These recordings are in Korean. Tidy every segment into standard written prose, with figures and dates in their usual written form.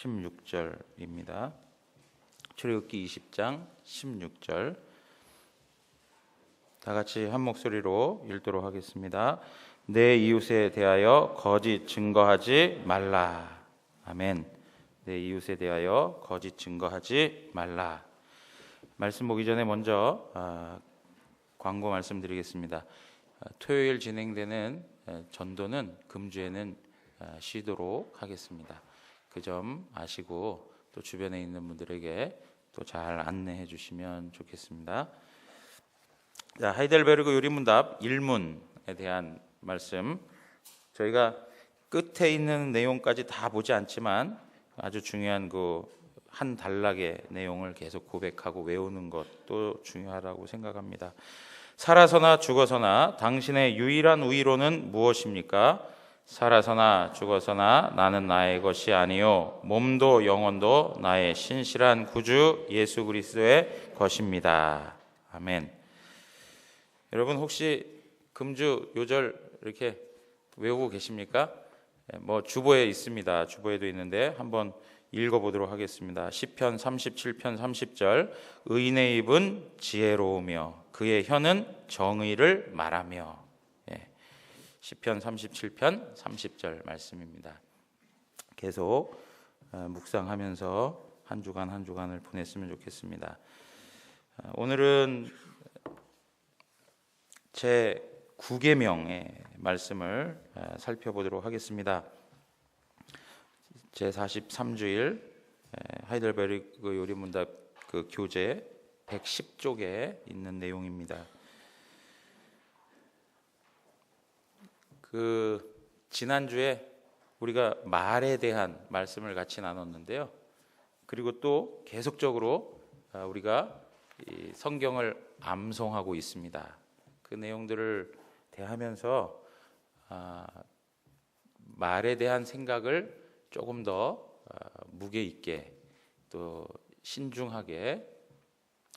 16절입니다. 출애굽기 20장 16절 다 같이 한 목소리로 읽도록 하겠습니다. 내 이웃에 대하여 거짓 증거하지 말라. 아멘. 내 이웃에 대하여 거짓 증거하지 말라. 말씀 보기 전에 먼저 광고 말씀드리겠습니다. 토요일 진행되는 전도는 금주에는 쉬도록 하겠습니다. 그 점 아시고 또 주변에 있는 분들에게 또 잘 안내해 주시면 좋겠습니다. 자, 하이델베르그 요리문답 1문에 대한 말씀, 저희가 끝에 있는 내용까지 다 보지 않지만 아주 중요한 그 한 단락의 내용을 계속 고백하고 외우는 것도 중요하다고 생각합니다. 살아서나 죽어서나 당신의 유일한 우위로는 무엇입니까? 살아서나 죽어서나 나는 나의 것이 아니요 몸도 영혼도 나의 신실한 구주 예수 그리스도의 것입니다. 아멘. 여러분 혹시 금주 요절 이렇게 외우고 계십니까? 뭐 주보에 있습니다. 주보에도 있는데 한번 읽어보도록 하겠습니다. 시편 37편 30절 의인의 입은 지혜로우며 그의 혀는 정의를 말하며. 시편 37편 30절 말씀입니다. 계속 묵상하면서 한 주간 한 주간을 보냈으면 좋겠습니다. 오늘은 제 9계명의 말씀을 살펴보도록 하겠습니다. 제 43주일 하이델베르그 요리문답 그 교재 110쪽에 있는 내용입니다. 그 지난주에 우리가 말에 대한 말씀을 같이 나눴는데요. 그리고 또 계속적으로 우리가 이 성경을 암송하고 있습니다. 그 내용들을 대하면서 말에 대한 생각을 조금 더 무게 있게 또 신중하게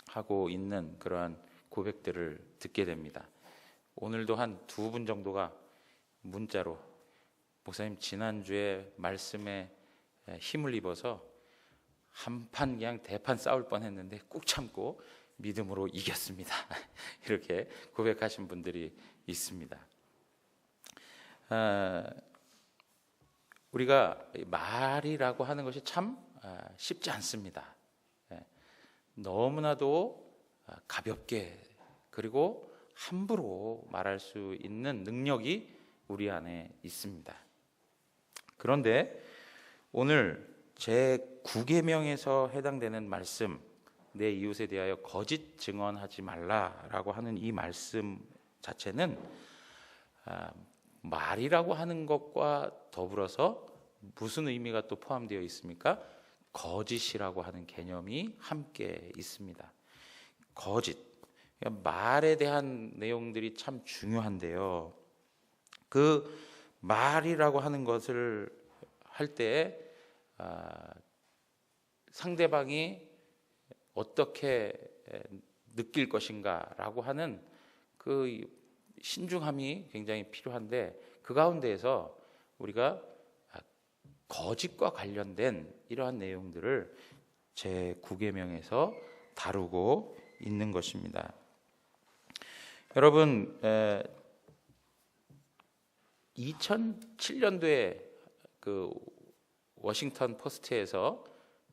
하고 있는 그러한 고백들을 듣게 됩니다. 오늘도 한 2분 정도가 문자로 목사님 지난주에 말씀에 힘을 입어서 한판 그냥 대판 싸울 뻔했는데 꾹 참고 믿음으로 이겼습니다. 이렇게 고백하신 분들이 있습니다. 우리가 말이라고 하는 것이 참 쉽지 않습니다. 너무나도 가볍게 그리고 함부로 말할 수 있는 능력이 우리 안에 있습니다. 그런데 오늘 제 9계명에서 해당되는 말씀, 내 이웃에 대하여 거짓 증언하지 말라라고 하는 이 말씀 자체는 말이라고 하는 것과 더불어서 무슨 의미가 또 포함되어 있습니까? 거짓이라고 하는 개념이 함께 있습니다. 거짓, 말에 대한 내용들이 참 중요한데요. 그 말이라고 하는 것을 할 때 상대방이 어떻게 느낄 것인가라고 하는 그 신중함이 굉장히 필요한데 그 가운데에서 우리가 거짓과 관련된 이러한 내용들을 제 9계명에서 다루고 있는 것입니다. 여러분 2007년도에 그 워싱턴 포스트에서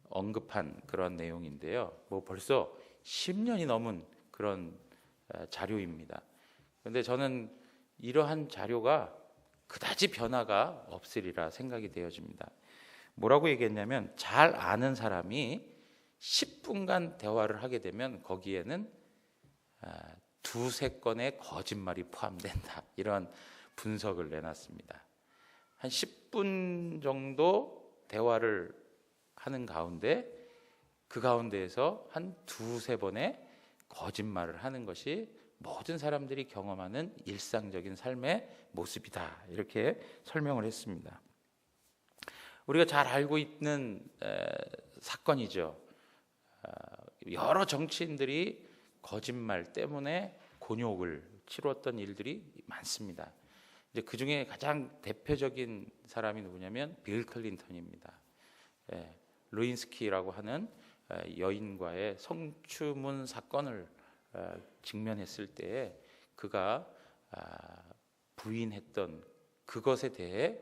언급한 그런 내용인데요. 뭐 벌써 10년이 넘은 그런 자료입니다. 그런데 저는 이러한 자료가 그다지 변화가 없으리라 생각이 되어집니다. 뭐라고 얘기했냐면 잘 아는 사람이 10분간 대화를 하게 되면 거기에는 2-3건의 거짓말이 포함된다. 이런 분석을 내놨습니다. 한 10분 정도 대화를 하는 가운데 그 가운데에서 한 2-3번의 거짓말을 하는 것이 모든 사람들이 경험하는 일상적인 삶의 모습이다. 이렇게 설명을 했습니다. 우리가 잘 알고 있는 사건이죠. 여러 정치인들이 거짓말 때문에 곤욕을 치렀던 일들이 많습니다. 이제 그 중에 가장 대표적인 사람이 누구냐면 빌 클린턴입니다. 루인스키라고 하는 여인과의 성추문 사건을 직면했을 때 그가 부인했던 그것에 대해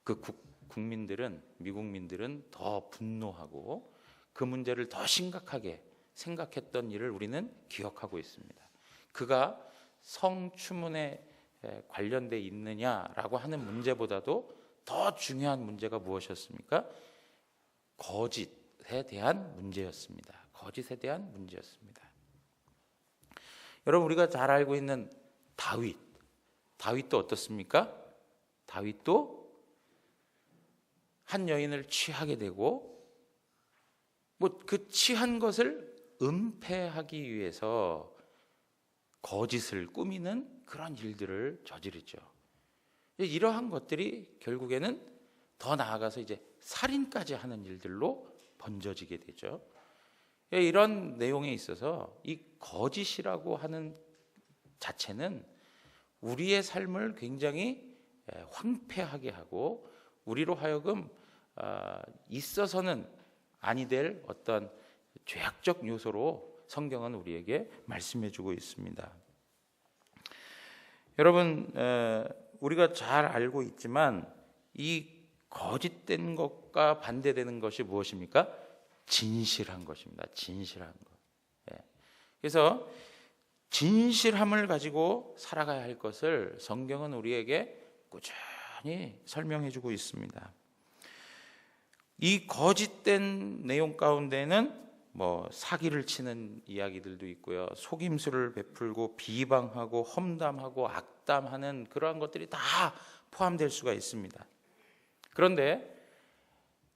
그 국민들은, 미국민들은 더 분노하고 그 문제를 더 심각하게 생각했던 일을 우리는 기억하고 있습니다. 그가 성추문에 관련돼 있느냐라고 하는 문제보다도 더 중요한 문제가 무엇이었습니까? 거짓에 대한 문제였습니다. 거짓에 대한 문제였습니다. 여러분, 우리가 잘 알고 있는 다윗도 어떻습니까? 다윗도 한 여인을 취하게 되고 그 취한 것을 은폐하기 위해서 거짓을 꾸미는 그런 일들을 저지르죠. 이러한 것들이 결국에는 더 나아가서 이제 살인까지 하는 일들로 번져지게 되죠. 이런 내용에 있어서 이 거짓이라고 하는 자체는 우리의 삶을 굉장히 황폐하게 하고 우리로 하여금 있어서는 아니 될 어떤 죄악적 요소로 성경은 우리에게 말씀해주고 있습니다. 여러분, 우리가 잘 알고 있지만 이 거짓된 것과 반대되는 것이 무엇입니까? 진실한 것입니다. 진실한 것. 그래서 진실함을 가지고 살아가야 할 것을 성경은 우리에게 꾸준히 설명해주고 있습니다. 이 거짓된 내용 가운데는 사기를 치는 이야기들도 있고요, 속임수를 베풀고 비방하고 험담하고 악담하는 그러한 것들이 다 포함될 수가 있습니다. 그런데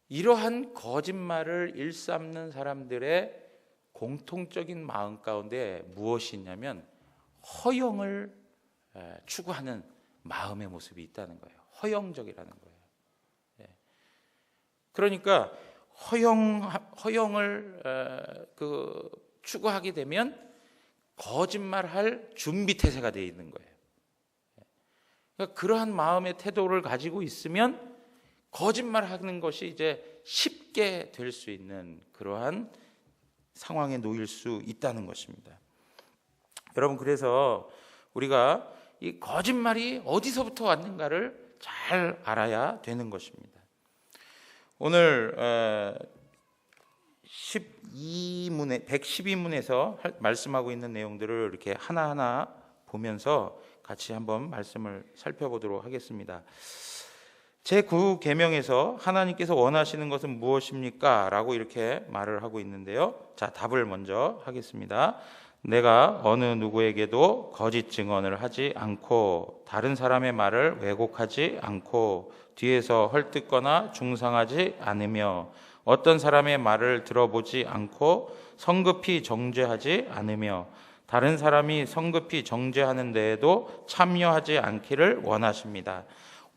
이러한 거짓말을 일삼는 사람들의 공통적인 마음 가운데 무엇이 있냐면 허영을 추구하는 마음의 모습이 있다는 거예요. 허영적이라는 거예요. 그러니까 허영을 추구하게 되면 거짓말할 준비 태세가 되어 있는 거예요. 그러니까 그러한 마음의 태도를 가지고 있으면 거짓말하는 것이 이제 쉽게 될 수 있는 그러한 상황에 놓일 수 있다는 것입니다. 여러분, 그래서 우리가 이 거짓말이 어디서부터 왔는가를 잘 알아야 되는 것입니다. 오늘 112문에서 말씀하고 있는 내용들을 이렇게 하나하나 보면서 같이 한번 말씀을 살펴보도록 하겠습니다. 제9계명에서 하나님께서 원하시는 것은 무엇입니까? 라고 이렇게 말을 하고 있는데요. 자, 답을 먼저 하겠습니다. 내가 어느 누구에게도 거짓 증언을 하지 않고 다른 사람의 말을 왜곡하지 않고 뒤에서 헐뜯거나 중상하지 않으며 어떤 사람의 말을 들어보지 않고 성급히 정죄하지 않으며 다른 사람이 성급히 정죄하는 데에도 참여하지 않기를 원하십니다.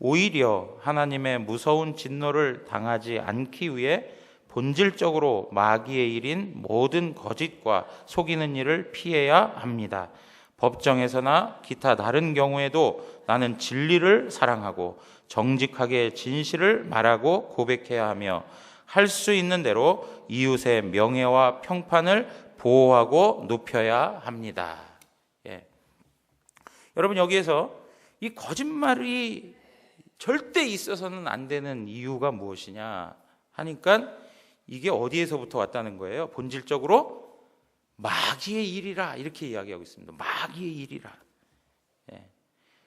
오히려 하나님의 무서운 진노를 당하지 않기 위해 본질적으로 마귀의 일인 모든 거짓과 속이는 일을 피해야 합니다. 법정에서나 기타 다른 경우에도 나는 진리를 사랑하고 정직하게 진실을 말하고 고백해야 하며 할 수 있는 대로 이웃의 명예와 평판을 보호하고 높여야 합니다. 여러분, 여기에서 이 거짓말이 절대 있어서는 안 되는 이유가 무엇이냐 하니까 이게 어디에서부터 왔다는 거예요? 본질적으로 마귀의 일이라 이렇게 이야기하고 있습니다. 마귀의 일이라.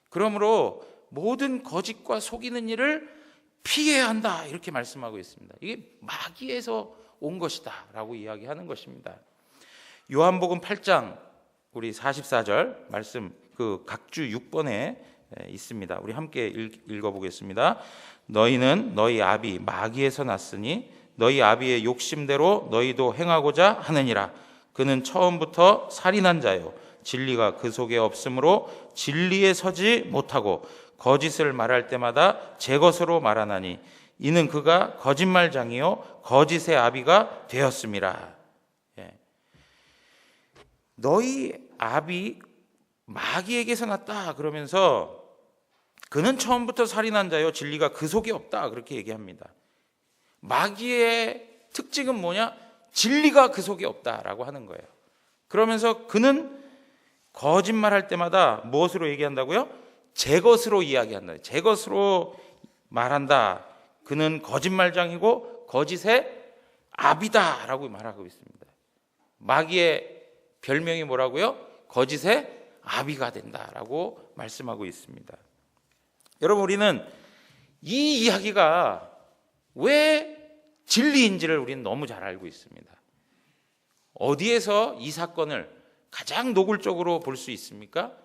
그러므로 모든 거짓과 속이는 일을 피해야 한다 이렇게 말씀하고 있습니다. 이게 마귀에서 온 것이다 라고 이야기하는 것입니다. 요한복음 8장 우리 44절 말씀 그 각주 6번에 있습니다. 우리 함께 읽어보겠습니다. 너희는 너희 아비 마귀에서 났으니 너희 아비의 욕심대로 너희도 행하고자 하느니라. 그는 처음부터 살인한 자요 진리가 그 속에 없으므로 진리에 서지 못하고 거짓을 말할 때마다 제 것으로 말하나니 이는 그가 거짓말장이요 거짓의 아비가 되었음이라. 너희 아비 마귀에게서 났다 그러면서 그는 처음부터 살인한 자요 진리가 그 속에 없다 그렇게 얘기합니다. 마귀의 특징은 뭐냐? 진리가 그 속에 없다라고 하는 거예요. 그러면서 그는 거짓말할 때마다 무엇으로 얘기한다고요? 제 것으로 이야기한다. 제 것으로 말한다. 그는 거짓말장이고 거짓의 아비다라고 말하고 있습니다. 마귀의 별명이 뭐라고요? 거짓의 아비가 된다라고 말씀하고 있습니다. 여러분, 우리는 이 이야기가 왜 진리인지를 우리는 너무 잘 알고 있습니다. 어디에서 이 사건을 가장 노골적으로 볼 수 있습니까?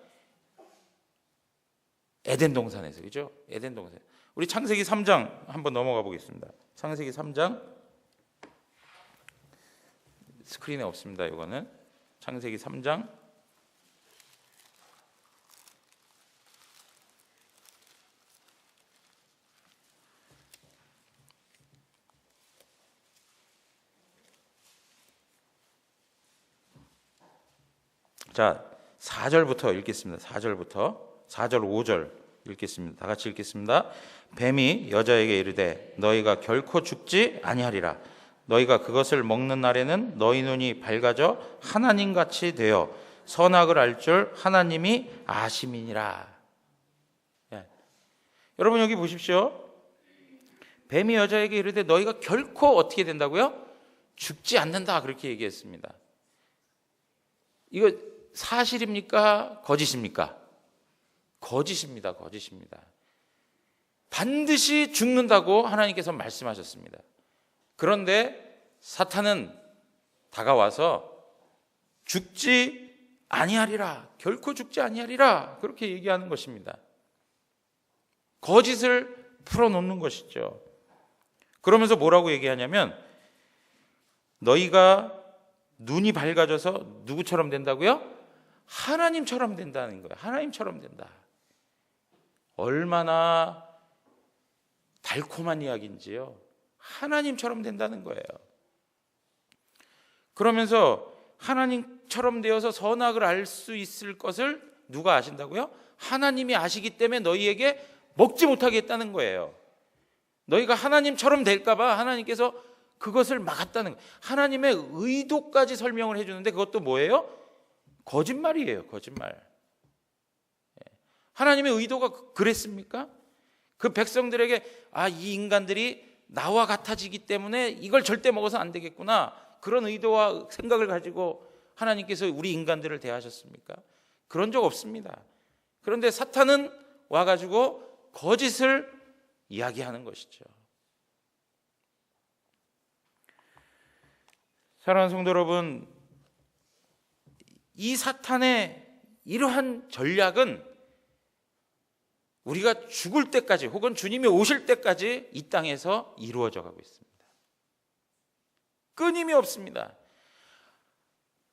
에덴 동산에서, 그죠? 에덴 동산. 우리 창세기 3장 한번 넘어가 보겠습니다. 창세기 3장. 스크린에 없습니다. 이거는 창세기 3장. 자, 4절부터 읽겠습니다. 4절부터 4절 5절 읽겠습니다. 다 같이 읽겠습니다. 뱀이 여자에게 이르되 너희가 결코 죽지 아니하리라. 너희가 그것을 먹는 날에는 너희 눈이 밝아져 하나님같이 되어 선악을 알 줄 하나님이 아심이니라. 예. 여러분, 여기 보십시오. 뱀이 여자에게 이르되 너희가 결코 어떻게 된다고요? 죽지 않는다, 그렇게 얘기했습니다. 이거 사실입니까? 거짓입니까? 거짓입니다. 거짓입니다. 반드시 죽는다고 하나님께서 말씀하셨습니다. 그런데 사탄은 다가와서 죽지 아니하리라, 결코 죽지 아니하리라, 그렇게 얘기하는 것입니다. 거짓을 풀어놓는 것이죠. 그러면서 뭐라고 얘기하냐면 너희가 눈이 밝아져서 누구처럼 된다고요? 하나님처럼 된다는 거예요. 하나님처럼 된다. 얼마나 달콤한 이야기인지요. 하나님처럼 된다는 거예요. 그러면서 하나님처럼 되어서 선악을 알 수 있을 것을 누가 아신다고요? 하나님이 아시기 때문에 너희에게 먹지 못하게 했다는 거예요. 너희가 하나님처럼 될까 봐 하나님께서 그것을 막았다는 거예요. 하나님의 의도까지 설명을 해주는데 그것도 뭐예요? 거짓말이에요. 거짓말. 하나님의 의도가 그랬습니까? 그 백성들에게 이 인간들이 나와 같아지기 때문에 이걸 절대 먹어서 안 되겠구나, 그런 의도와 생각을 가지고 하나님께서 우리 인간들을 대하셨습니까? 그런 적 없습니다. 그런데 사탄은 와가지고 거짓을 이야기하는 것이죠. 사랑하는 성도 여러분, 이 사탄의 이러한 전략은 우리가 죽을 때까지 혹은 주님이 오실 때까지 이 땅에서 이루어져 가고 있습니다. 끊임이 없습니다.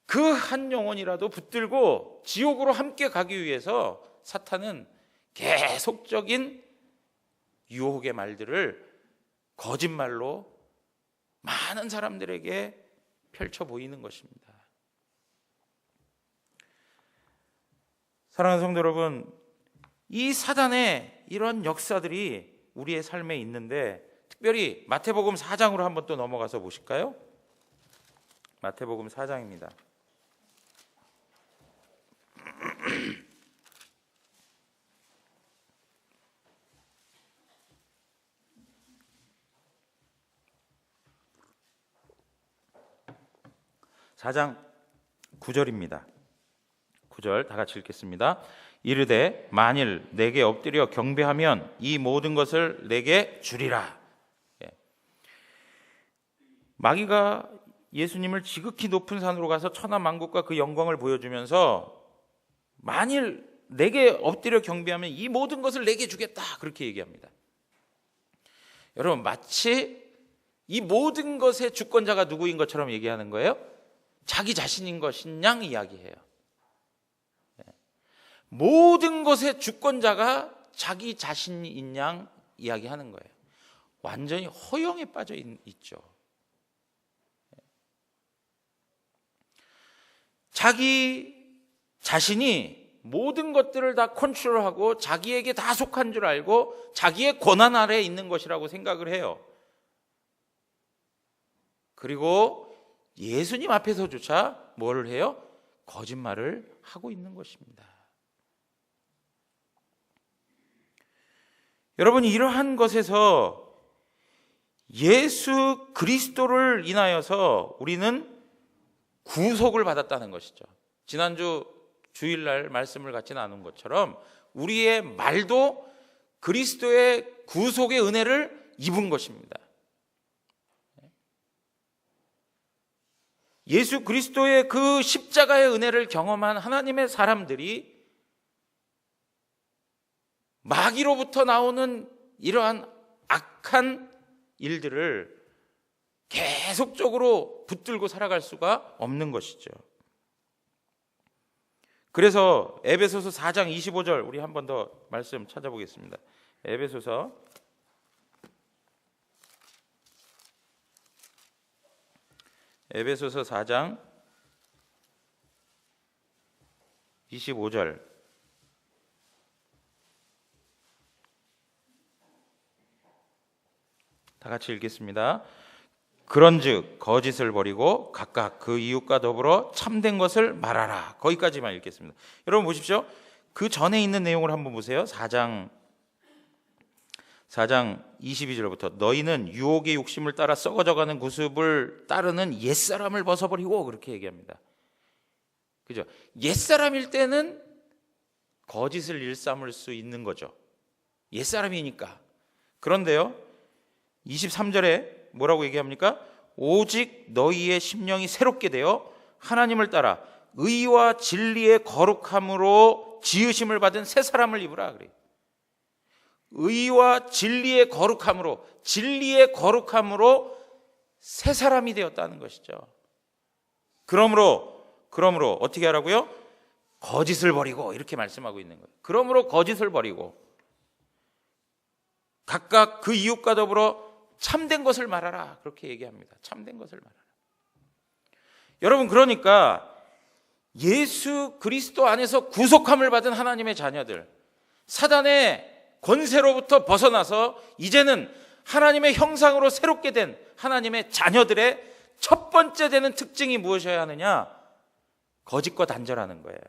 그 한 영혼이라도 붙들고 지옥으로 함께 가기 위해서 사탄은 계속적인 유혹의 말들을 거짓말로 많은 사람들에게 펼쳐 보이는 것입니다. 사랑하는 성도 여러분, 이 사단의 이런 역사들이 우리의 삶에 있는데, 특별히 마태복음 4장으로 한번 또 넘어가서 보실까요? 마태복음 4장입니다. (4장) 9절입니다. 9절 다 같이 읽겠습니다. 이르되 만일 내게 엎드려 경배하면 이 모든 것을 내게 주리라. 마귀가 예수님을 지극히 높은 산으로 가서 천하만국과 그 영광을 보여주면서 만일 내게 엎드려 경배하면 이 모든 것을 내게 주겠다, 그렇게 얘기합니다. 여러분, 마치 이 모든 것의 주권자가 누구인 것처럼 얘기하는 거예요. 자기 자신인 것인 양 이야기해요. 모든 것의 주권자가 자기 자신인 양 이야기하는 거예요. 완전히 허영에 빠져 있죠. 자기 자신이 모든 것들을 다 컨트롤하고 자기에게 다 속한 줄 알고 자기의 권한 아래에 있는 것이라고 생각을 해요. 그리고 예수님 앞에서조차 뭐를 해요? 거짓말을 하고 있는 것입니다. 여러분, 이러한 것에서 예수 그리스도를 인하여서 우리는 구속을 받았다는 것이죠. 지난주 주일날 말씀을 같이 나눈 것처럼 우리의 말도 그리스도의 구속의 은혜를 입은 것입니다. 예수 그리스도의 그 십자가의 은혜를 경험한 하나님의 사람들이 마귀로부터 나오는 이러한 악한 일들을 계속적으로 붙들고 살아갈 수가 없는 것이죠. 그래서 에베소서 4장 25절 우리 한 번 더 말씀 찾아보겠습니다. 에베소서 4장 25절 다 같이 읽겠습니다. 그런즉 거짓을 버리고 각각 그 이웃과 더불어 참된 것을 말하라. 거기까지만 읽겠습니다. 여러분 보십시오. 그 전에 있는 내용을 한번 보세요. 4장 22절부터 너희는 유혹의 욕심을 따라 썩어져가는 구습을 따르는 옛사람을 벗어버리고, 그렇게 얘기합니다. 그죠? 옛사람일 때는 거짓을 일삼을 수 있는 거죠. 옛사람이니까. 그런데요, 23절에 뭐라고 얘기합니까? 오직 너희의 심령이 새롭게 되어 하나님을 따라 의와 진리의 거룩함으로 지으심을 받은 새 사람을 입으라 그래요. 의와 진리의 거룩함으로, 진리의 거룩함으로 새 사람이 되었다는 것이죠. 그러므로 어떻게 하라고요? 거짓을 버리고, 이렇게 말씀하고 있는 거예요. 그러므로 거짓을 버리고 각각 그 이웃과 더불어 참된 것을 말하라, 그렇게 얘기합니다. 참된 것을 말하라. 여러분, 그러니까 예수 그리스도 안에서 구속함을 받은 하나님의 자녀들, 사단의 권세로부터 벗어나서 이제는 하나님의 형상으로 새롭게 된 하나님의 자녀들의 첫 번째 되는 특징이 무엇이어야 하느냐? 거짓과 단절하는 거예요.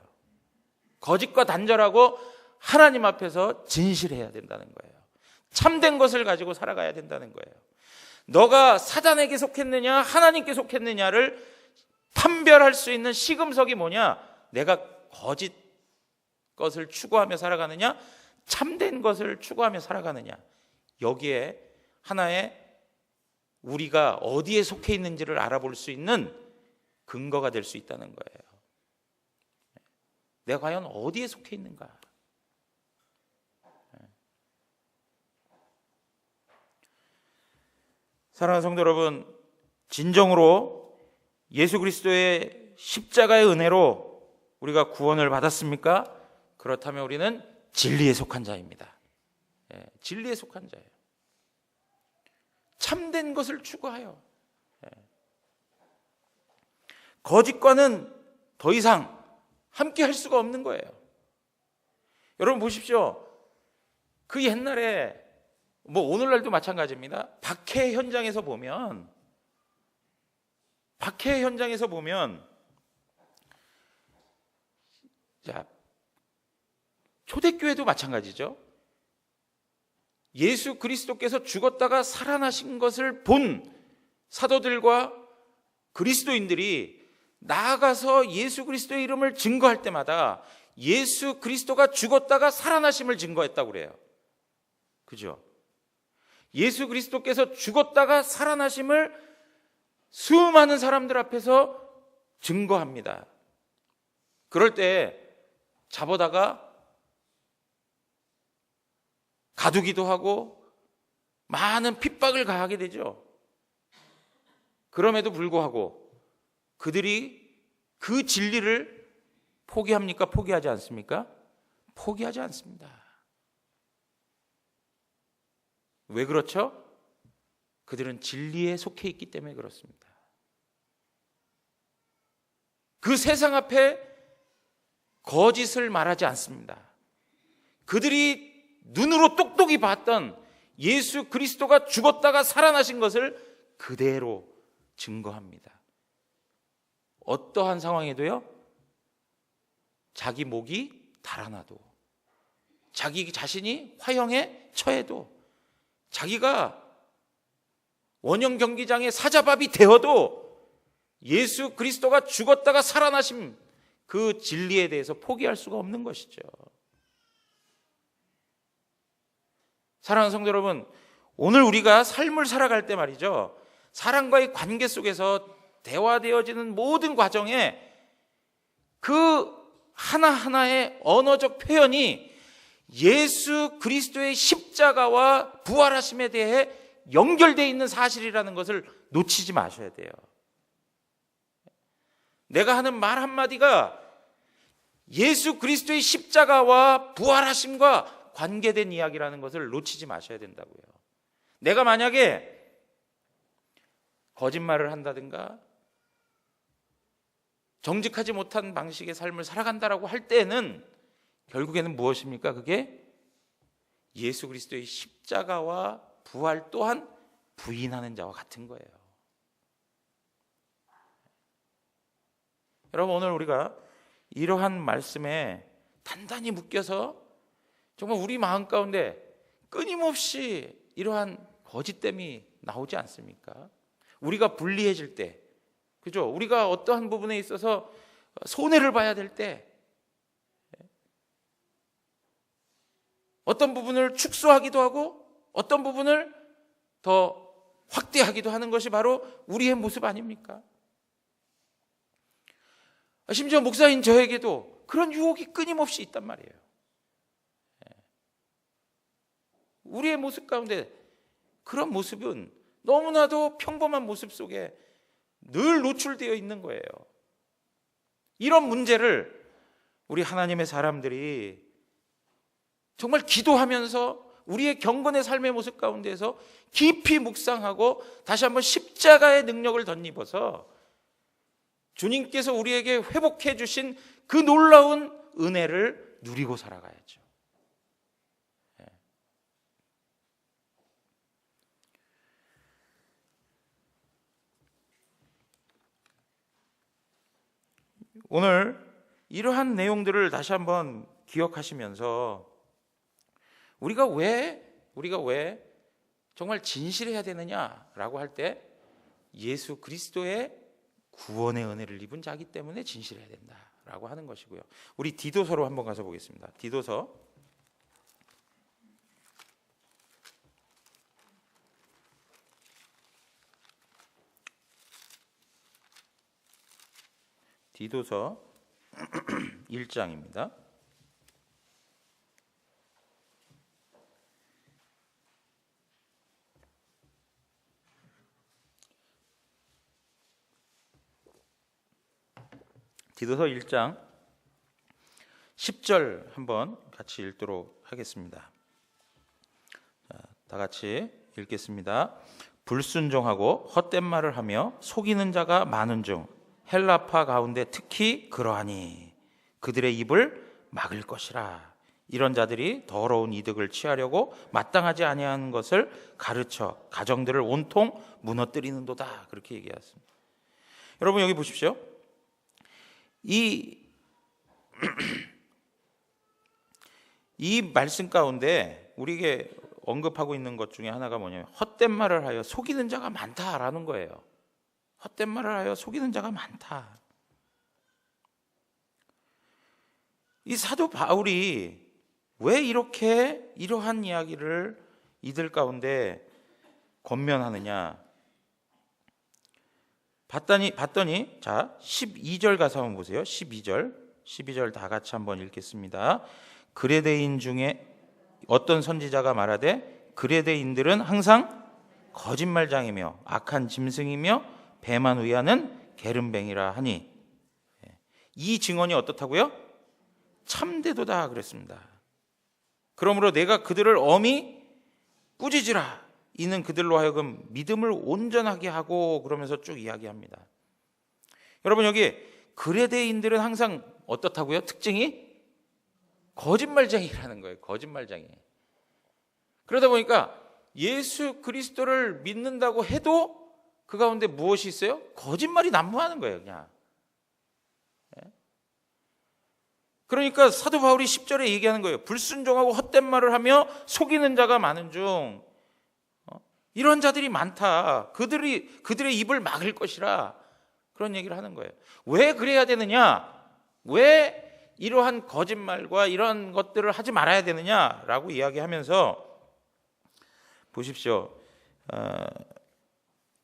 거짓과 단절하고 하나님 앞에서 진실해야 된다는 거예요. 참된 것을 가지고 살아가야 된다는 거예요. 너가 사단에게 속했느냐 하나님께 속했느냐를 판별할 수 있는 시금석이 뭐냐? 내가 거짓 것을 추구하며 살아가느냐, 참된 것을 추구하며 살아가느냐. 여기에 하나의 우리가 어디에 속해 있는지를 알아볼 수 있는 근거가 될 수 있다는 거예요. 내가 과연 어디에 속해 있는가? 사랑하는 성도 여러분, 진정으로 예수 그리스도의 십자가의 은혜로 우리가 구원을 받았습니까? 그렇다면 우리는 진리에 속한 자입니다. 진리에 속한 자예요. 참된 것을 추구하여 거짓과는 더 이상 함께 할 수가 없는 거예요. 여러분 보십시오. 그 옛날에 오늘날도 마찬가지입니다. 박해 현장에서 보면 자, 초대교회도 마찬가지죠. 예수 그리스도께서 죽었다가 살아나신 것을 본 사도들과 그리스도인들이 나아가서 예수 그리스도의 이름을 증거할 때마다 예수 그리스도가 죽었다가 살아나심을 증거했다고 그래요. 그죠? 예수 그리스도께서 죽었다가 살아나심을 수많은 사람들 앞에서 증거합니다. 그럴 때 잡아다가 가두기도 하고 많은 핍박을 가하게 되죠. 그럼에도 불구하고 그들이 그 진리를 포기합니까? 포기하지 않습니까? 포기하지 않습니다. 왜 그렇죠? 그들은 진리에 속해 있기 때문에 그렇습니다. 그 세상 앞에 거짓을 말하지 않습니다. 그들이 눈으로 똑똑히 봤던 예수 그리스도가 죽었다가 살아나신 것을 그대로 증거합니다. 어떠한 상황에도요, 자기 목이 달아나도, 자기 자신이 화형에 처해도, 자기가 원형 경기장의 사자밥이 되어도 예수 그리스도가 죽었다가 살아나신 그 진리에 대해서 포기할 수가 없는 것이죠. 사랑하는 성도 여러분, 오늘 우리가 삶을 살아갈 때 말이죠, 사람과의 관계 속에서 대화되어지는 모든 과정에 그 하나하나의 언어적 표현이 예수 그리스도의 십자가와 부활하심에 대해 연결되어 있는 사실이라는 것을 놓치지 마셔야 돼요. 내가 하는 말 한마디가 예수 그리스도의 십자가와 부활하심과 관계된 이야기라는 것을 놓치지 마셔야 된다고요. 내가 만약에 거짓말을 한다든가 정직하지 못한 방식의 삶을 살아간다라고 할 때는 결국에는 무엇입니까? 그게 예수 그리스도의 십자가와 부활 또한 부인하는 자와 같은 거예요. 여러분, 오늘 우리가 이러한 말씀에 단단히 묶여서 정말 우리 마음 가운데 끊임없이 이러한 거짓됨이 나오지 않습니까? 우리가 불리해질 때, 그죠? 우리가 어떠한 부분에 있어서 손해를 봐야 될 때, 어떤 부분을 축소하기도 하고 어떤 부분을 더 확대하기도 하는 것이 바로 우리의 모습 아닙니까? 심지어 목사인 저에게도 그런 유혹이 끊임없이 있단 말이에요. 우리의 모습 가운데 그런 모습은 너무나도 평범한 모습 속에 늘 노출되어 있는 거예요. 이런 문제를 우리 하나님의 사람들이 정말 기도하면서 우리의 경건의 삶의 모습 가운데서 깊이 묵상하고 다시 한번 십자가의 능력을 덧입어서 주님께서 우리에게 회복해 주신 그 놀라운 은혜를 누리고 살아가야죠. 오늘 이러한 내용들을 다시 한번 기억하시면서 우리가 왜 정말 진실해야 되느냐라고 할 때 예수 그리스도의 구원의 은혜를 입은 자기 때문에 진실해야 된다라고 하는 것이고요. 우리 디도서로 한번 가서 보겠습니다. 디도서 1장입니다. 디도서 1장 10절 한번 같이 읽도록 하겠습니다. 다 같이 읽겠습니다. 불순종하고 헛된 말을 하며 속이는 자가 많은 중 헬라파 가운데 특히 그러하니 그들의 입을 막을 것이라. 이런 자들이 더러운 이득을 취하려고 마땅하지 아니하는 것을 가르쳐 가정들을 온통 무너뜨리는도다. 그렇게 얘기했습니다. 여러분, 여기 보십시오. 이 말씀 가운데 우리에게 언급하고 있는 것 중에 하나가 뭐냐면 헛된 말을 하여 속이는 자가 많다라는 거예요. 헛된 말을 하여 속이는 자가 많다. 이 사도 바울이 왜 이러한 이야기를 이들 가운데 권면하느냐? 봤더니 자 12절 가서 한번 보세요. 12절 다 같이 한번 읽겠습니다. 그레데인 중에 어떤 선지자가 말하되 그레데인들은 항상 거짓말장이며 악한 짐승이며 배만 위하는 게으름뱅이라 하니 이 증언이 어떻다고요? 참되도다 그랬습니다. 그러므로 내가 그들을 엄히 꾸짖으라. 이는 그들로 하여금 믿음을 온전하게 하고 그러면서 쭉 이야기합니다. 여러분, 여기 그레데인들은 항상 어떻다고요? 특징이 거짓말쟁이라는 거예요. 거짓말쟁이. 그러다 보니까 예수 그리스도를 믿는다고 해도 그 가운데 무엇이 있어요? 거짓말이 난무하는 거예요, 그냥. 그러니까 사도 바울이 10절에 얘기하는 거예요. 불순종하고 헛된 말을 하며 속이는 자가 많은 중 이런 자들이 많다. 그들의 입을 막을 것이라, 그런 얘기를 하는 거예요. 왜 그래야 되느냐? 왜 이러한 거짓말과 이런 것들을 하지 말아야 되느냐라고 이야기하면서 보십시오.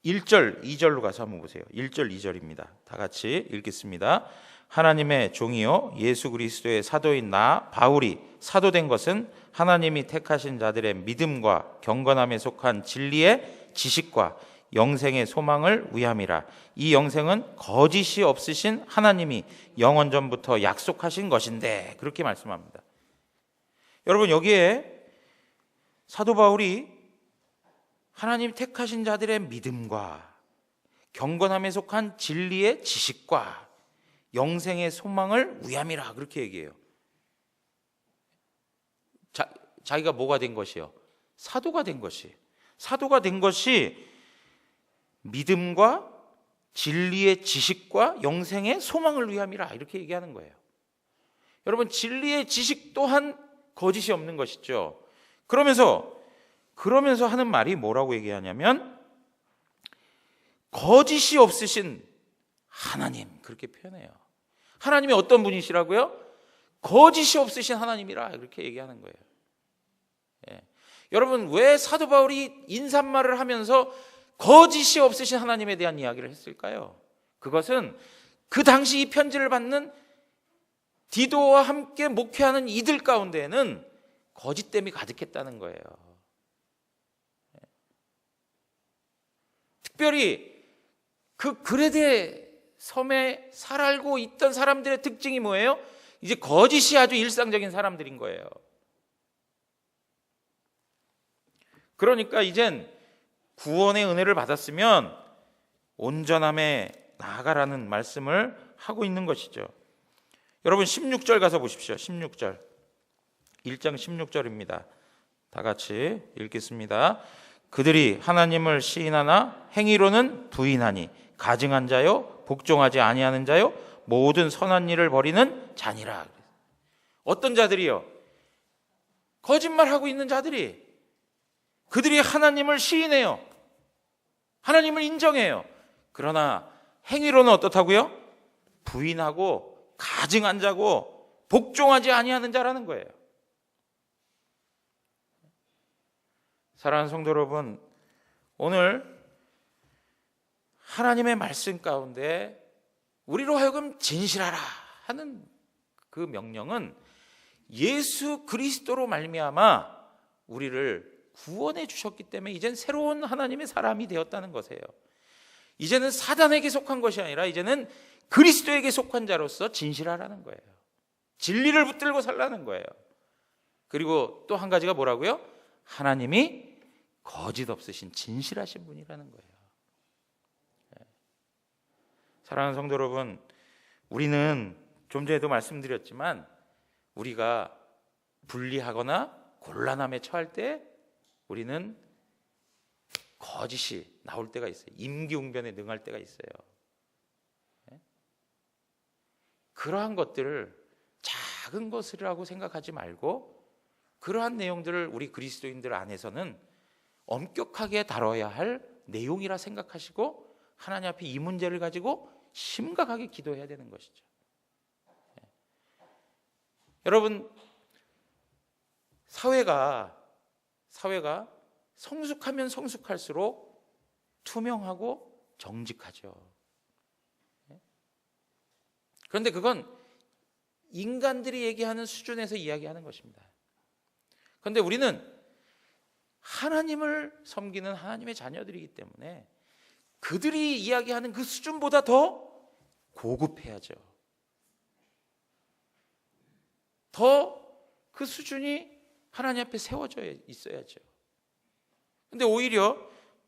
1절, 2절로 가서 한번 보세요. 1절, 2절입니다. 다 같이 읽겠습니다. 하나님의 종이요 예수 그리스도의 사도인 나 바울이 사도된 것은 하나님이 택하신 자들의 믿음과 경건함에 속한 진리의 지식과 영생의 소망을 위함이라. 이 영생은 거짓이 없으신 하나님이 영원 전부터 약속하신 것인데, 그렇게 말씀합니다. 여러분, 여기에 사도 바울이 하나님 택하신 자들의 믿음과 경건함에 속한 진리의 지식과 영생의 소망을 위함이라, 그렇게 얘기해요. 자기가 뭐가 된 것이요? 사도가 된 것이. 사도가 된 것이 믿음과 진리의 지식과 영생의 소망을 위함이라, 이렇게 얘기하는 거예요. 여러분, 진리의 지식 또한 거짓이 없는 것이죠. 그러면서 하는 말이 뭐라고 얘기하냐면 거짓이 없으신 하나님, 그렇게 표현해요. 하나님이 어떤 분이시라고요? 거짓이 없으신 하나님이라, 그렇게 얘기하는 거예요. 여러분, 왜 사도 바울이 인사말을 하면서 거짓이 없으신 하나님에 대한 이야기를 했을까요? 그것은 그 당시 이 편지를 받는 디도와 함께 목회하는 이들 가운데에는 거짓됨이 가득했다는 거예요. 특별히 그 그레데 섬에 살고 있던 사람들의 특징이 뭐예요? 이제 거짓이 아주 일상적인 사람들인 거예요. 그러니까 이젠 구원의 은혜를 받았으면 온전함에 나아가라는 말씀을 하고 있는 것이죠. 여러분, 16절 가서 보십시오. 16절, 1장 16절입니다. 다 같이 읽겠습니다. 그들이 하나님을 시인하나 행위로는 부인하니 가증한 자요 복종하지 아니하는 자요 모든 선한 일을 벌이는 자니라. 어떤 자들이요? 거짓말하고 있는 자들이. 그들이 하나님을 시인해요. 하나님을 인정해요. 그러나 행위로는 어떻다고요? 부인하고 가증한 자고 복종하지 아니하는 자라는 거예요. 사랑하는 성도 여러분, 오늘 하나님의 말씀 가운데 우리로 하여금 진실하라 하는 그 명령은 예수 그리스도로 말미암아 우리를 구원해 주셨기 때문에 이젠 새로운 하나님의 사람이 되었다는 것이에요. 이제는 사단에게 속한 것이 아니라 이제는 그리스도에게 속한 자로서 진실하라는 거예요. 진리를 붙들고 살라는 거예요. 그리고 또 한 가지가 뭐라고요? 하나님이 거짓 없으신 진실하신 분이라는 거예요. 사랑하는 성도 여러분, 우리는 좀 전에도 말씀드렸지만 우리가 불리하거나 곤란함에 처할 때 우리는 거짓이 나올 때가 있어요. 임기응변에 능할 때가 있어요. 그러한 것들을 작은 것이라고 생각하지 말고 그러한 내용들을 우리 그리스도인들 안에서는 엄격하게 다뤄야 할 내용이라 생각하시고 하나님 앞에 이 문제를 가지고 심각하게 기도해야 되는 것이죠. 여러분, 사회가 성숙하면 성숙할수록 투명하고 정직하죠. 그런데 그건 인간들이 얘기하는 수준에서 이야기하는 것입니다. 그런데 우리는 하나님을 섬기는 하나님의 자녀들이기 때문에 그들이 이야기하는 그 수준보다 더 고급해야죠. 더 그 수준이 하나님 앞에 세워져 있어야죠. 근데 오히려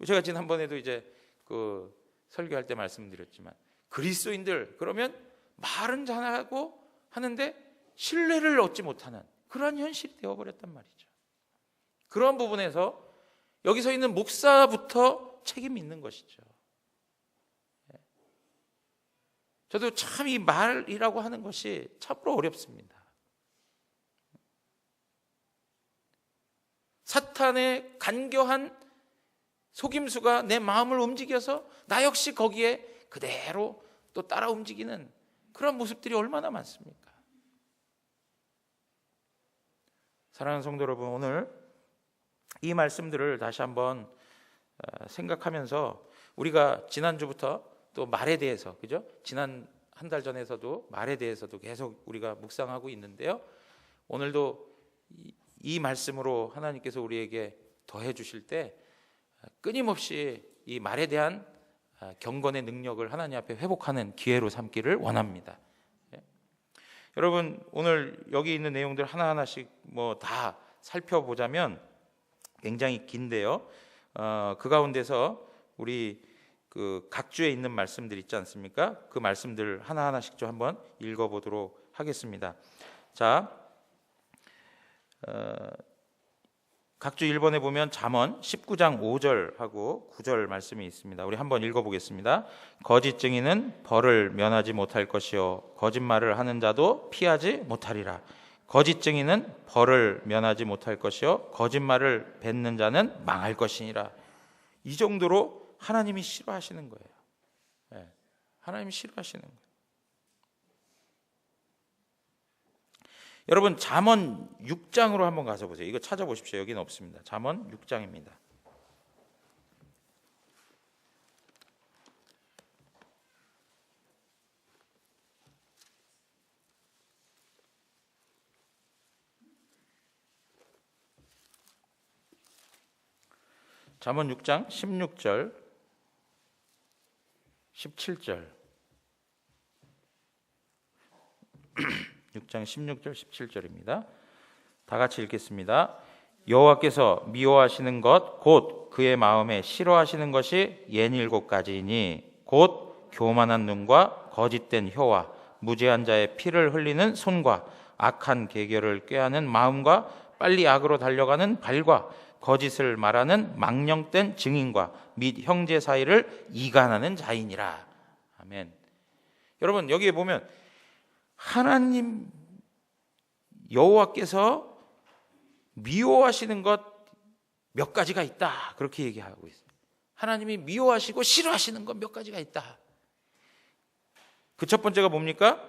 제가 지난번에도 이제 그 설교할 때 말씀드렸지만 그리스도인들 그러면 말은 잘하고 하는데 신뢰를 얻지 못하는 그러한 현실이 되어버렸단 말이죠. 그런 부분에서 여기서 있는 목사부터 책임이 있는 것이죠. 저도 참 이 말이라고 하는 것이 참으로 어렵습니다. 사탄의 간교한 속임수가 내 마음을 움직여서 나 역시 거기에 그대로 또 따라 움직이는 그런 모습들이 얼마나 많습니까? 사랑하는 성도 여러분, 오늘 이 말씀들을 다시 한번 생각하면서 우리가 지난주부터 또 말에 대해서, 그죠? 지난 한 달 전에서도 말에 대해서도 계속 우리가 묵상하고 있는데요. 오늘도 이 말씀으로 하나님께서 우리에게 더해 주실 때 끊임없이 이 말에 대한 경건의 능력을 하나님 앞에 회복하는 기회로 삼기를 원합니다. 여러분, 오늘 여기 있는 내용들 하나하나씩 뭐 다 살펴보자면 굉장히 긴데요. 그 가운데서 우리 그 각주에 있는 말씀들 있지 않습니까? 그 말씀들 하나하나씩 좀 한번 읽어보도록 하겠습니다. 자, 각주 1번에 보면 잠언 19장 5절하고 9절 말씀이 있습니다. 우리 한번 읽어보겠습니다. 거짓 증인은 벌을 면하지 못할 것이요 거짓말을 하는 자도 피하지 못하리라. 거짓 증인은 벌을 면하지 못할 것이요 거짓말을 뱉는 자는 망할 것이니라. 이 정도로 하나님이 싫어하시는 거예요. 네, 하나님이 싫어하시는 거예요. 여러분, 잠언 6장으로 한번 가서 보세요. 이거 찾아보십시오. 여기는 없습니다. 잠언 6장입니다. 잠언 6장 16절 17절 6장 16절 17절입니다. 다 같이 읽겠습니다. 여호와께서 미워하시는 것 곧 그의 마음에 싫어하시는 것이 67가지이니 곧 교만한 눈과 거짓된 혀와 무죄한 자의 피를 흘리는 손과 악한 계결을 꾀하는 마음과 빨리 악으로 달려가는 발과 거짓을 말하는 망령된 증인과 및 형제 사이를 이간하는 자이니라. 아멘. 여러분, 여기에 보면 하나님 여호와께서 미워하시는 것 몇 가지가 있다, 그렇게 얘기하고 있어요. 하나님이 미워하시고 싫어하시는 것 몇 가지가 있다. 그 첫 번째가 뭡니까?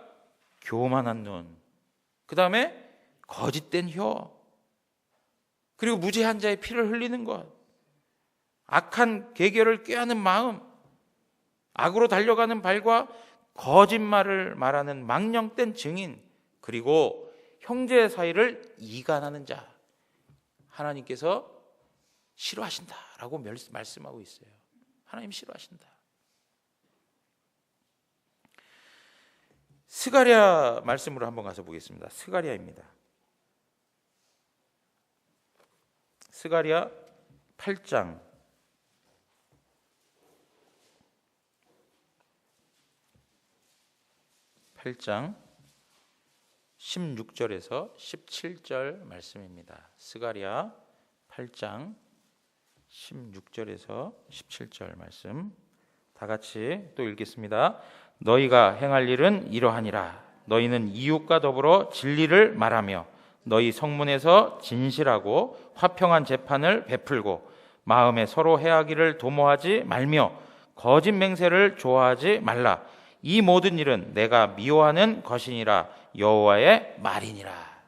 교만한 눈, 그 다음에 거짓된 혀, 그리고 무죄한 자의 피를 흘리는 것, 악한 계결을 꾀하는 마음, 악으로 달려가는 발과 거짓말을 말하는 망령된 증인, 그리고 형제 사이를 이간하는 자. 하나님께서 싫어하신다라고 말씀하고 있어요. 하나님 싫어하신다. 스가랴 말씀으로 한번 가서 보겠습니다. 스가랴입니다. 스가랴 8장 16절에서 17절 말씀입니다. 스가랴 8장 16절에서 17절 말씀 다 같이 또 읽겠습니다. 너희가 행할 일은 이러하니라. 너희는 이웃과 더불어 진리를 말하며 너희 성문에서 진실하고 화평한 재판을 베풀고 마음에 서로 해하기를 도모하지 말며 거짓 맹세를 좋아하지 말라. 이 모든 일은 내가 미워하는 것이니라. 여호와의 말이니라.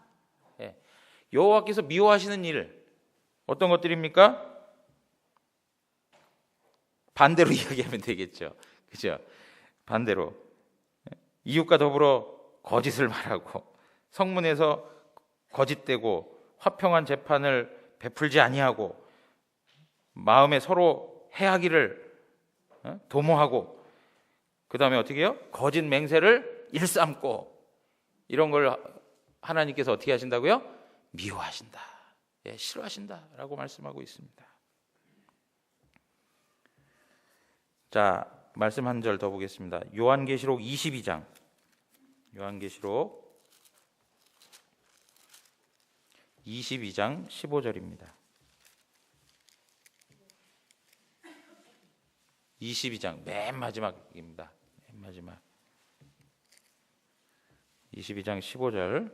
여호와께서 미워하시는 일 어떤 것들입니까? 반대로 이야기하면 되겠죠. 그죠? 반대로 이웃과 더불어 거짓을 말하고 성문에서 거짓되고 화평한 재판을 베풀지 아니하고 마음에 서로 해하기를 도모하고 그 다음에 어떻게 해요? 거짓 맹세를 일삼고 이런 걸 하나님께서 어떻게 하신다고요? 미워하신다. 예, 싫어하신다라고 말씀하고 있습니다. 자, 말씀 한 절 더 보겠습니다. 요한계시록 22장. 요한계시록 22장 15절입니다. 22장 맨 마지막입니다. 맨 마지막. 22장 15절.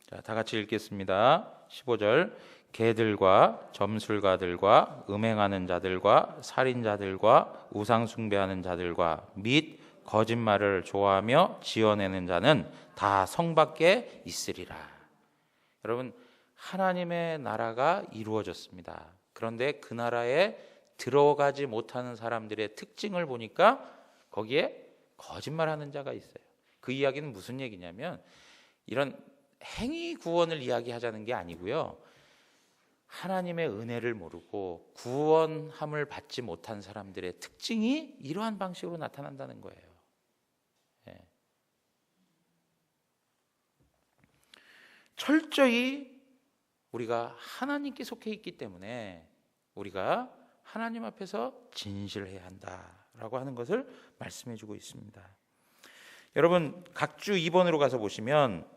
자, 다 같이 읽겠습니다. 15절. 개들과 점술가들과 음행하는 자들과 살인자들과 우상 숭배하는 자들과 및 거짓말을 좋아하며 지어내는 자는 다 성 밖에 있으리라. 여러분, 하나님의 나라가 이루어졌습니다. 그런데 그 나라에 들어가지 못하는 사람들의 특징을 보니까 거기에 거짓말하는 자가 있어요. 그 이야기는 무슨 얘기냐면 이런 행위 구원을 이야기하자는 게 아니고요, 하나님의 은혜를 모르고 구원함을 받지 못한 사람들의 특징이 이러한 방식으로 나타난다는 거예요. 예. 철저히 우리가 하나님께 속해 있기 때문에 우리가 하나님 앞에서 진실해야 한다라고 하는 것을 말씀해 주고 있습니다. 여러분, 각주 2번으로 가서 보시면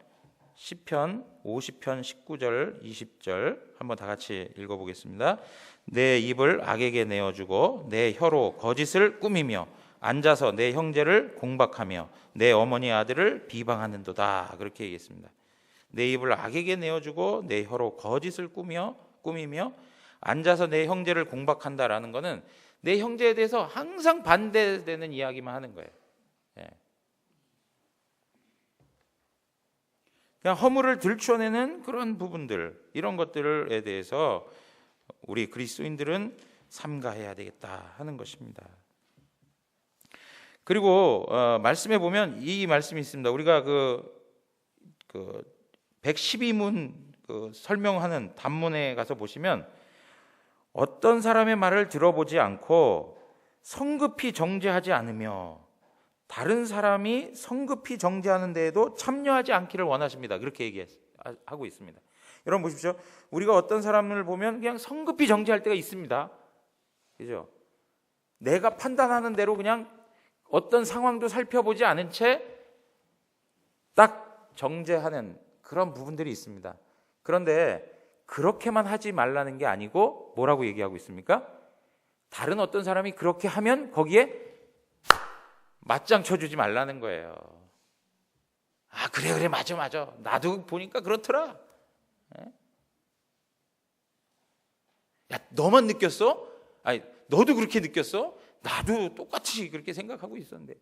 시편 50편 19절 20절 한번 다 같이 읽어보겠습니다. 내 입을 악에게 내어주고 내 혀로 거짓을 꾸미며 앉아서 내 형제를 공박하며 내 어머니 아들을 비방하는도다. 그렇게 얘기했습니다. 내 입을 악에게 내어주고 내 혀로 거짓을 꾸미며 앉아서 내 형제를 공박한다라는 것은 내 형제에 대해서 항상 반대되는 이야기만 하는 거예요. 예. 그냥 허물을 들춰내는 그런 부분들, 이런 것들에 대해서 우리 그리스도인들은 삼가해야 되겠다 하는 것입니다. 그리고 말씀에 보면 이 말씀이 있습니다. 우리가 그 112문 설명하는 단문에 가서 보시면 어떤 사람의 말을 들어보지 않고 성급히 정죄하지 않으며 다른 사람이 성급히 정죄하는 데에도 참여하지 않기를 원하십니다. 그렇게 얘기하고 있습니다. 여러분 보십시오. 우리가 어떤 사람을 보면 그냥 성급히 정죄할 때가 있습니다. 그죠? 내가 판단하는 대로 그냥 어떤 상황도 살펴보지 않은 채 딱 정죄하는 그런 부분들이 있습니다. 그런데 그렇게만 하지 말라는 게 아니고 뭐라고 얘기하고 있습니까? 다른 어떤 사람이 그렇게 하면 거기에 맞짱 쳐주지 말라는 거예요. 아, 그래 맞아 나도 보니까 그렇더라. 야, 너만 느꼈어? 아니, 너도 그렇게 느꼈어? 나도 똑같이 그렇게 생각하고 있었는데.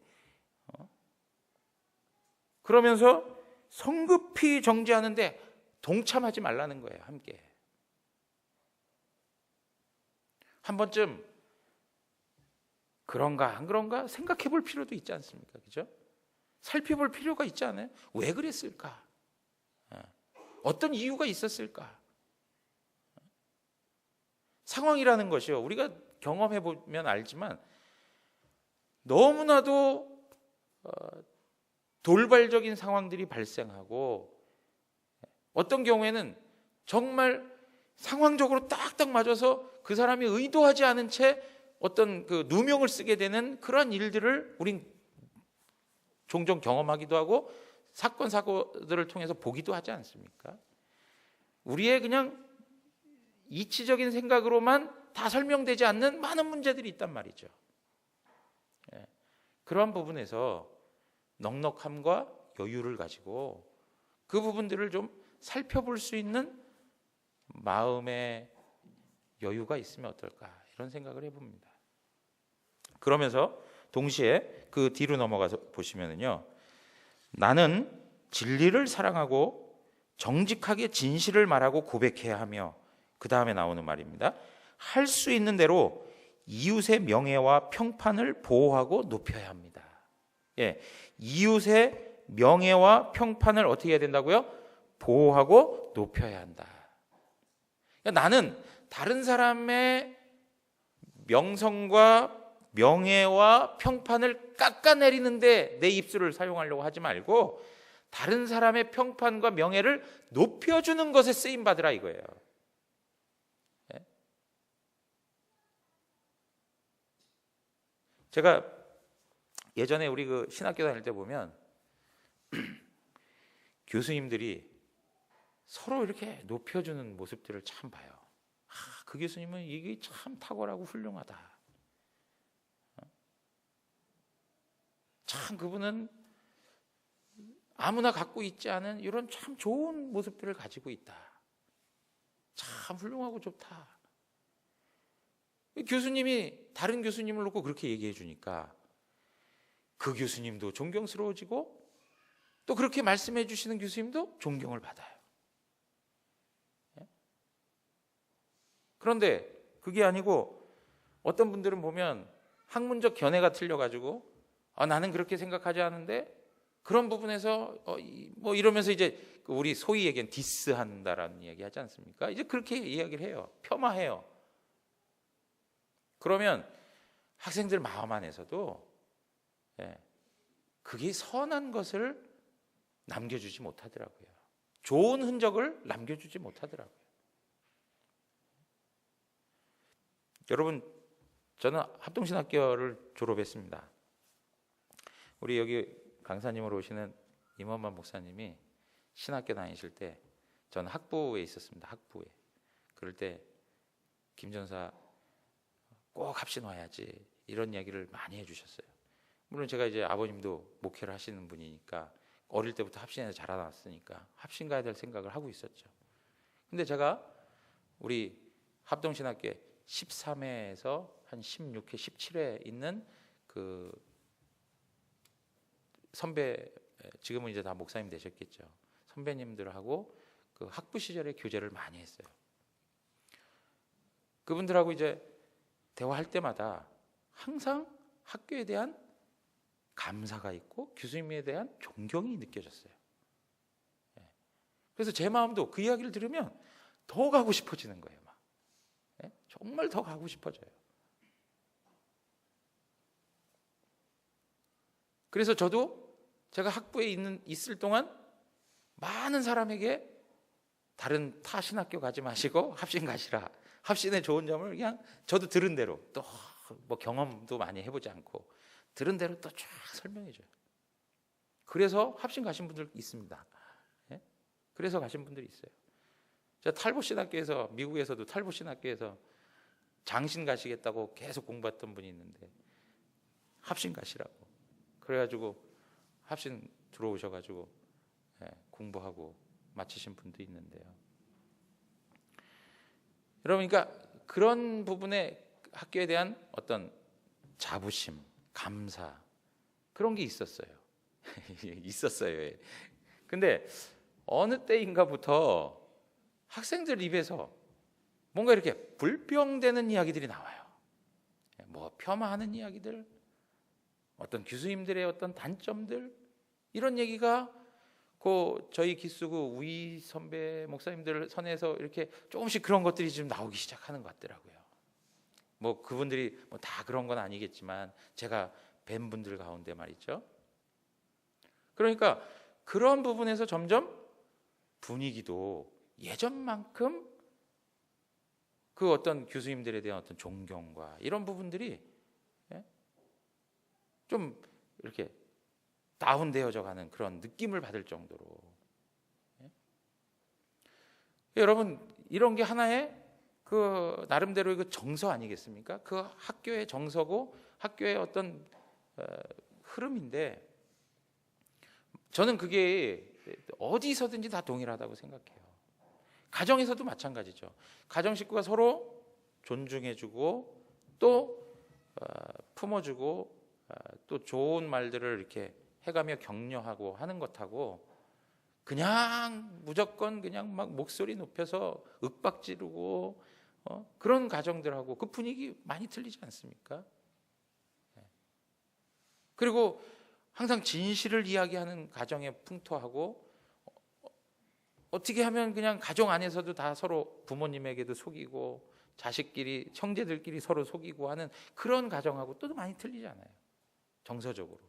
그러면서 성급히 정죄하는데 동참하지 말라는 거예요. 함께 한 번쯤 그런가 안 그런가 생각해 볼 필요도 있지 않습니까? 그죠? 살펴볼 필요가 있지 않아요? 왜 그랬을까? 어떤 이유가 있었을까? 상황이라는 것이요, 우리가 경험해 보면 알지만 너무나도 돌발적인 상황들이 발생하고 어떤 경우에는 정말 상황적으로 딱딱 맞아서 그 사람이 의도하지 않은 채 어떤 그 누명을 쓰게 되는 그런 일들을 우린 종종 경험하기도 하고 사건 사고들을 통해서 보기도 하지 않습니까? 우리의 그냥 이치적인 생각으로만 다 설명되지 않는 많은 문제들이 있단 말이죠. 그러한 부분에서 넉넉함과 여유를 가지고 그 부분들을 좀 살펴볼 수 있는 마음의 여유가 있으면 어떨까, 이런 생각을 해봅니다. 그러면서 동시에 그 뒤로 넘어가서 보시면은요, 나는 진리를 사랑하고 정직하게 진실을 말하고 고백해야 하며, 그 다음에 나오는 말입니다. 할 수 있는 대로 이웃의 명예와 평판을 보호하고 높여야 합니다. 예, 이웃의 명예와 평판을 어떻게 해야 된다고요? 보호하고 높여야 한다. 그러니까 나는 다른 사람의 명성과 명예와 평판을 깎아내리는데 내 입술을 사용하려고 하지 말고 다른 사람의 평판과 명예를 높여주는 것에 쓰임받으라 이거예요. 제가 예전에 우리 그 신학교 다닐 때 보면 교수님들이 서로 이렇게 높여주는 모습들을 참 봐요. 그 교수님은 이게 참 탁월하고 훌륭하다. 참 그분은 아무나 갖고 있지 않은 이런 참 좋은 모습들을 가지고 있다. 참 훌륭하고 좋다. 교수님이 다른 교수님을 놓고 그렇게 얘기해 주니까 그 교수님도 존경스러워지고 또 그렇게 말씀해 주시는 교수님도 존경을 받아요. 그런데 그게 아니고 어떤 분들은 보면 학문적 견해가 틀려가지고 나는 그렇게 생각하지 않은데 그런 부분에서 뭐 이러면서 이제 우리 소위 얘기한 디스한다라는 이야기 하지 않습니까? 이제 그렇게 이야기를 해요. 폄하해요. 그러면 학생들 마음 안에서도 그게 선한 것을 남겨주지 못하더라고요. 좋은 흔적을 남겨주지 못하더라고요. 여러분, 저는 합동신학교를 졸업했습니다. 우리 여기 강사님으로 오시는 임원만 목사님이 신학교 다니실 때 저는 학부에 있었습니다. 학부에. 그럴 때 김 전사 꼭 합신 와야지 이런 이야기를 많이 해주셨어요. 물론 제가 이제 아버님도 목회를 하시는 분이니까 어릴 때부터 합신에서 자라났으니까 합신 가야 될 생각을 하고 있었죠. 근데 제가 우리 합동신학교에 13회에서 한 16회, 17회 있는 그 선배, 지금은 이제 다 목사님 되셨겠죠. 선배님들하고 그 학부 시절에 교제를 많이 했어요. 그분들하고 이제 대화할 때마다 항상 학교에 대한 감사가 있고 교수님에 대한 존경이 느껴졌어요. 그래서 제 마음도 그 이야기를 들으면 더 가고 싶어지는 거예요. 막. 정말 더 가고 싶어져요. 그래서 저도 제가 학부에 있을 동안 많은 사람에게 다른 타 신학교 가지 마시고 합신 가시라. 합신의 좋은 점을 그냥 저도 들은 대로 또 뭐 경험도 많이 해보지 않고 들은 대로 또 쫙 설명해 줘요. 그래서 합신 가신 분들 있습니다. 그래서 가신 분들이 있어요. 제가 탈보 신학교에서 미국에서도 탈보 신학교에서 장신 가시겠다고 계속 공부했던 분이 있는데 합신 가시라고 그래가지고 합신 들어오셔가지고 공부하고 마치신 분도 있는데요. 여러분, 그러니까 그런 부분에 학교에 대한 어떤 자부심, 감사 그런 게 있었어요. 있었어요. 근데 어느 때인가부터 학생들 입에서 뭔가 이렇게 불평되는 이야기들이 나와요. 뭐 폄하하는 이야기들, 어떤 교수님들의 어떤 단점들 이런 얘기가 그 저희 기수구 우희 선배 목사님들 선에서 이렇게 조금씩 그런 것들이 좀 나오기 시작하는 것 같더라고요. 뭐 그분들이 뭐 다 그런 건 아니겠지만 제가 뵌 분들 가운데 말이죠. 그러니까 그런 부분에서 점점 분위기도 예전만큼 그 어떤 교수님들에 대한 어떤 존경과 이런 부분들이 좀 이렇게 다운되어져 가는 그런 느낌을 받을 정도로. 여러분, 이런 게 하나의 그 나름대로의 그 정서 아니겠습니까? 그 학교의 정서고 학교의 어떤 흐름인데 저는 그게 어디서든지 다 동일하다고 생각해요. 가정에서도 마찬가지죠. 가정 식구가 서로 존중해주고 또 품어주고 또 좋은 말들을 이렇게 해가며 격려하고 하는 것하고 그냥 무조건 그냥 막 목소리 높여서 윽박 지르고 그런 가정들하고 그 분위기 많이 틀리지 않습니까? 그리고 항상 진실을 이야기하는 가정에 풍토하고 어떻게 하면 그냥 가정 안에서도 다 서로 부모님에게도 속이고 자식끼리 형제들끼리 서로 속이고 하는 그런 가정하고 또 많이 틀리잖아요. 정서적으로.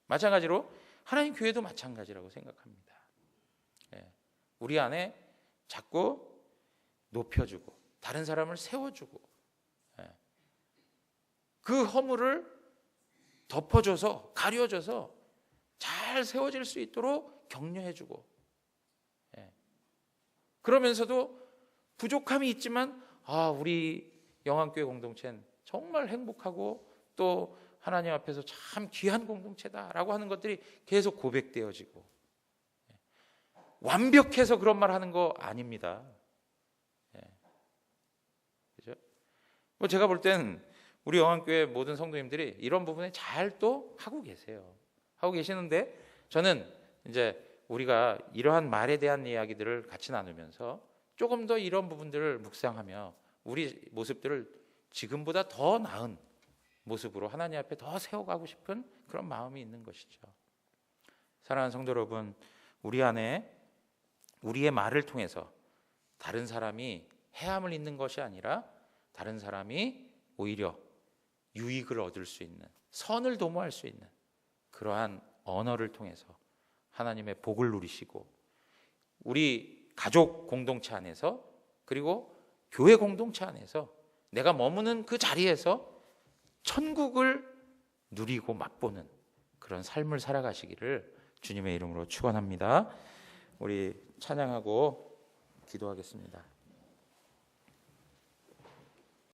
마찬가지로 하나님 교회도 마찬가지라고 생각합니다. 우리 안에 자꾸 높여주고 다른 사람을 세워주고 그 허물을 덮어줘서 가려줘서 잘 세워질 수 있도록 격려해주고 그러면서도 부족함이 있지만 우리 영안교회 공동체는 정말 행복하고 또 하나님 앞에서 참 귀한 공동체다라고 하는 것들이 계속 고백되어지고, 완벽해서 그런 말 하는 거 아닙니다. 그죠? 뭐 제가 볼 땐 우리 영안교회 모든 성도님들이 이런 부분에 잘 또 하고 계세요. 하고 계시는데, 저는 이제 우리가 이러한 말에 대한 이야기들을 같이 나누면서 조금 더 이런 부분들을 묵상하며 우리 모습들을 지금보다 더 나은 모습으로 하나님 앞에 더 세워가고 싶은 그런 마음이 있는 것이죠. 사랑하는 성도 여러분, 우리 안에 우리의 말을 통해서 다른 사람이 해함을 입는 것이 아니라 다른 사람이 오히려 유익을 얻을 수 있는, 선을 도모할 수 있는 그러한 언어를 통해서 하나님의 복을 누리시고, 우리 가족 공동체 안에서, 그리고 교회 공동체 안에서 내가 머무는 그 자리에서 천국을 누리고 맛보는 그런 삶을 살아가시기를 주님의 이름으로 축원합니다. 우리 찬양하고 기도하겠습니다.